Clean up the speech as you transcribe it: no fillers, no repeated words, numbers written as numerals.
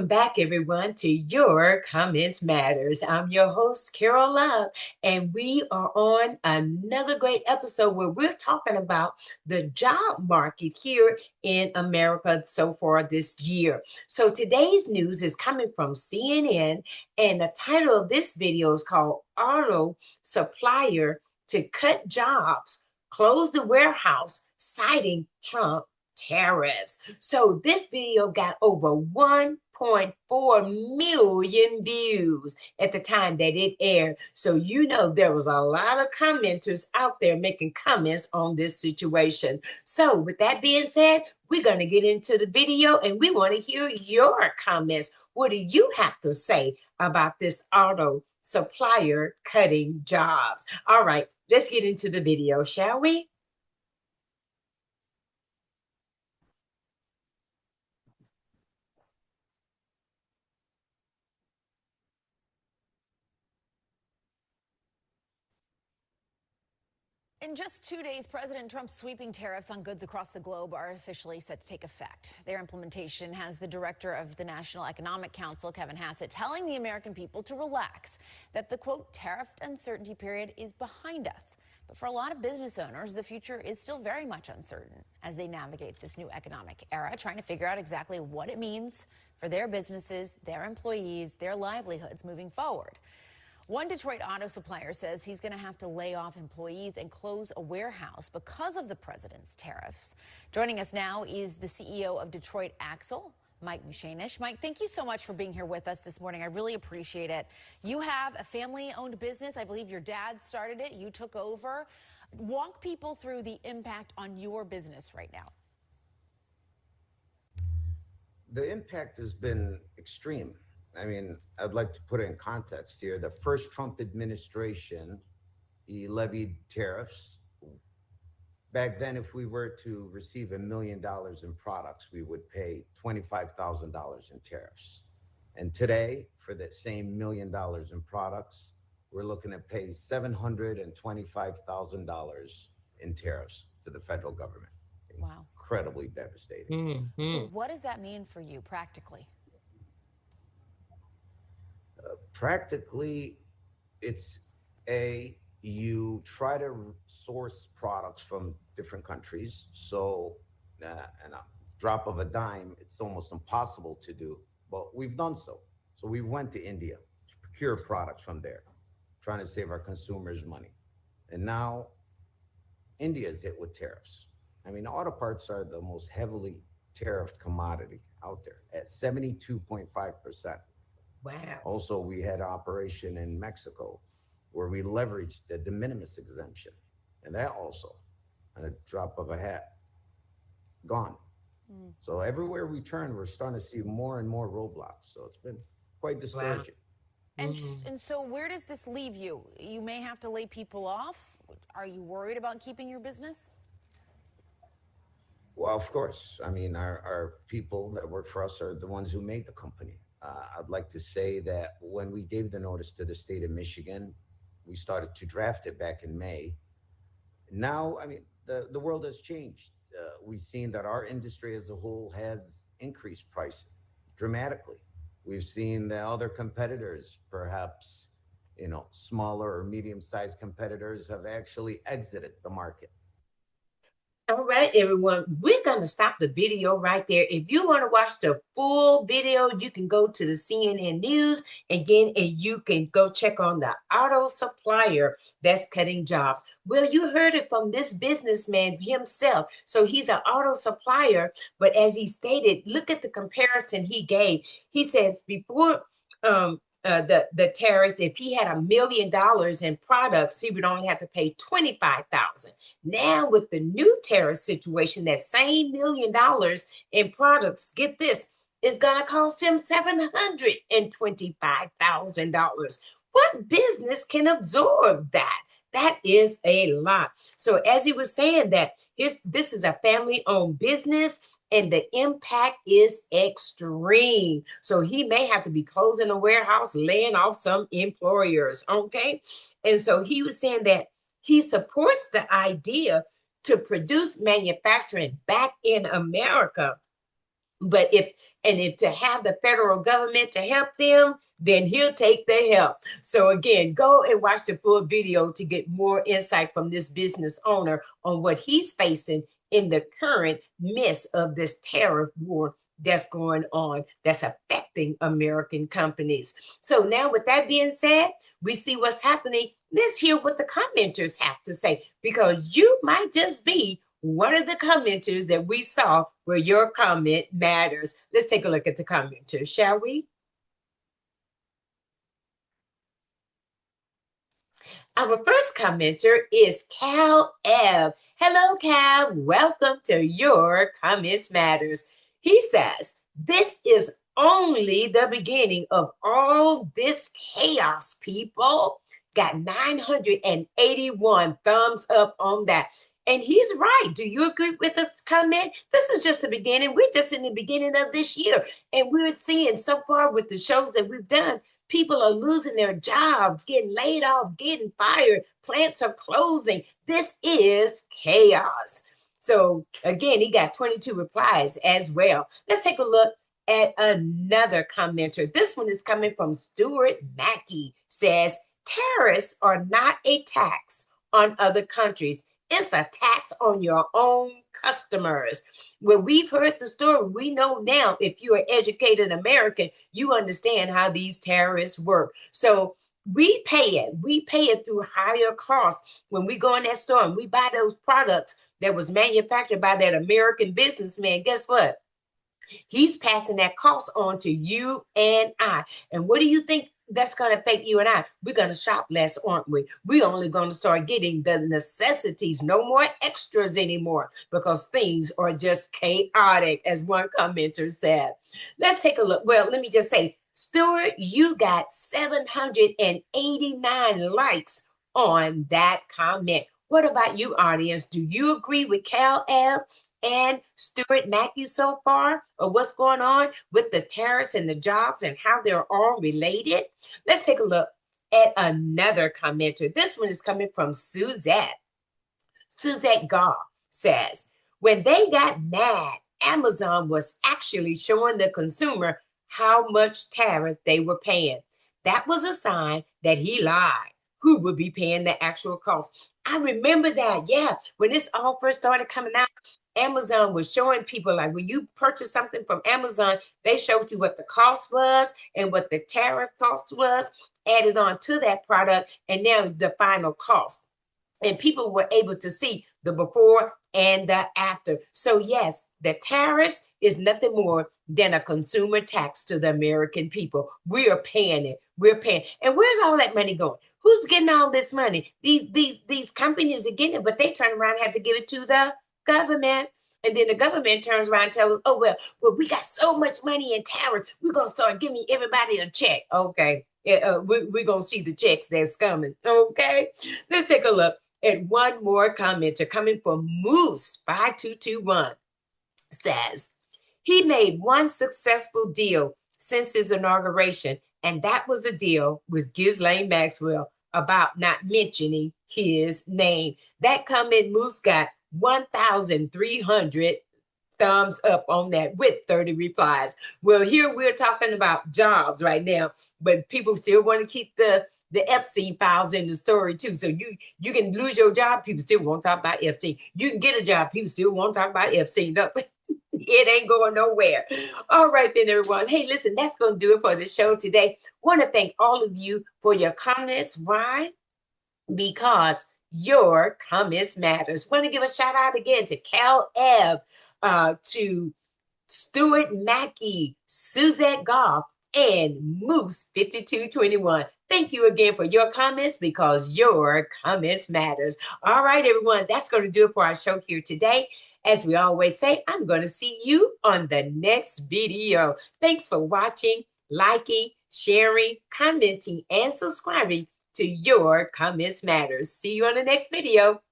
Welcome back, everyone, to your Comments Matters. I'm your host, Carol Love, and we are on another great episode where we're talking about the job market here in America so far this year. So today's news is coming from CNN, and the title of this video is called Auto Supplier to Cut Jobs, Close the Warehouse, Citing Trump Tariffs. So this video got over 1.4 million views at the time that it aired. So you know there was a lot of commenters out there making comments on this situation. So with that being said, we're going to get into the video and we want to hear your comments. What do you have to say about this auto supplier cutting jobs? All right, let's get into the video, shall we? In just 2 days, President Trump's sweeping tariffs on goods across the globe are officially set to take effect. Their implementation has the director of the National Economic Council, Kevin Hassett, telling the American people to relax, that the, quote, tariff uncertainty period is behind us. But for a lot of business owners, the future is still very much uncertain as they navigate this new economic era, trying to figure out exactly what it means for their businesses, their employees, their livelihoods moving forward. One Detroit auto supplier says he's going to have to lay off employees and close a warehouse because of the president's tariffs. Joining us now is the CEO of Detroit Axle, Mike Mushanish. Mike, thank you so much for being here with us this morning. I really appreciate it. You have a family-owned business. I believe your dad started it. You took over. Walk people through the impact on your business right now. The impact has been extreme. I mean, I'd like to put it in context here. The first Trump administration, he levied tariffs. Back then, if we were to receive $1 million in products, we would pay $25,000 in tariffs. And today, for that same $1 million in products, we're looking to pay $725,000 in tariffs to the federal government. Wow. Incredibly devastating. So what does that mean for you practically? Practically, it's you try to source products from different countries. So, and a drop of a dime, it's almost impossible to do, but we've done so. So we went to India to procure products from there, trying to save our consumers money. And now India is hit with tariffs. I mean, auto parts are the most heavily tariffed commodity out there at 72.5%. Wow. Also, we had operation in Mexico where we leveraged the de minimis exemption. And that also, at a drop of a hat, gone. So everywhere we turn, we're starting to see more and more roadblocks. So it's been quite discouraging. Wow. And so where does this leave you? You may have to lay people off. Are you worried about keeping your business? Well, of course. I mean, our people that work for us are the ones who made the company. I'd like to say that when we gave the notice to the state of Michigan, we started to draft it back in May. Now, I mean, the world has changed. We've seen that our industry as a whole has increased pricing dramatically. We've seen that other competitors, perhaps, smaller or medium-sized competitors, have actually exited the market. All right, everyone, we're going to stop the video right there. If you want to watch the full video, you can go to the CNN News again, and you can go check on the auto supplier that's cutting jobs. Well, you heard it from this businessman himself. So he's an auto supplier, but as he stated, look at the comparison he gave. He says before the tariffs, if he had $1 million in products, he would only have to pay $25,000. Now with the new tariff situation, that same $1 million in products, get this, is going to cost him $725,000. What business can absorb that? That is a lot. So as he was saying that this is a family-owned business, and the impact is extreme. So he may have to be closing a warehouse, laying off some employers, okay? And so he was saying that he supports the idea to produce manufacturing back in America, But if to have the federal government to help them, then he'll take the help. So again, go and watch the full video to get more insight from this business owner on what he's facing in the current midst of this tariff war that's going on, that's affecting American companies. So now with that being said, we see what's happening. Let's hear what the commenters have to say, because you might just be one of the commenters that we saw where your comment matters. Let's take a look at the commenters, shall we? Our first commenter is Cal Ebb. Hello, Cal. Welcome to Your Comments Matters. He says, this is only the beginning of all this chaos, people. Got 981 thumbs up on that. And he's right. Do you agree with this comment? This is just the beginning. We're just in the beginning of this year. And we're seeing so far with the shows that we've done, people are losing their jobs, getting laid off, getting fired. Plants are closing. This is chaos. So again, he got 22 replies as well. Let's take a look at another commenter. This one is coming from Stuart Mackey. Says, tariffs are not a tax on other countries. It's a tax on your own customers. When we've heard the story, we know now, if you're an educated American, you understand how these tariffs work. So we pay it. We pay it through higher costs. When we go in that store and we buy those products that was manufactured by that American businessman, guess what? He's passing that cost on to you and I. And what do you think that's going to affect you and I? We're going to shop less, aren't we? We're only going to start getting the necessities, no more extras anymore, because things are just chaotic, as one commenter said. Let's take a look. Well, let me just say, Stuart, you got 789 likes on that comment. What about you, audience? Do you agree with Cal Ebb and Stuart Mackey so far, or what's going on with the tariffs and the jobs and how they're all related? Let's take a look at another commenter. This one is coming from Suzette. Suzette Gaw says, when they got mad, Amazon was actually showing the consumer how much tariff they were paying. That was a sign that he lied. Who would be paying the actual cost? I remember that. Yeah. When this all first started coming out, Amazon was showing people, like, when you purchase something from Amazon, they showed you what the cost was and what the tariff cost was added on to that product, and now the final cost. And people were able to see the before and the after. So yes, the tariffs is nothing more than a consumer tax to the American people. We are paying it. We're paying. And where's all that money going? Who's getting all this money? These companies are getting it, but they turn around and have to give it to the government. And then the government turns around and tells us, oh, well, we got so much money in tariff. We're going to start giving everybody a check. Okay. We're going to see the checks that's coming. Okay. Let's take a look at one more commenter coming from Moose 5221. Says, he made one successful deal since his inauguration, and that was a deal with Ghislaine Maxwell about not mentioning his name. That comment, Moose, got 1,300 thumbs up on that with 30 replies. Well, here we're talking about jobs right now, but people still want to keep the Epstein files in the story too. So you can lose your job, people still won't talk about Epstein. You can get a job, people still won't talk about Epstein. It ain't going nowhere. All right then, everyone. Hey, listen, that's going to do it for the show today. Want to thank all of you for your comments. Why? Because your comments matters. Want to give a shout out again to Cal Ebb, to Stuart Mackey, Suzette Goff, and Moose 5221. Thank you again for your comments, because your comments matters. All right, everyone, that's going to do it for our show here today. As we always say, I'm going to see you on the next video. Thanks for watching, liking, sharing, commenting, and subscribing to Your Comments Matters. See you on the next video.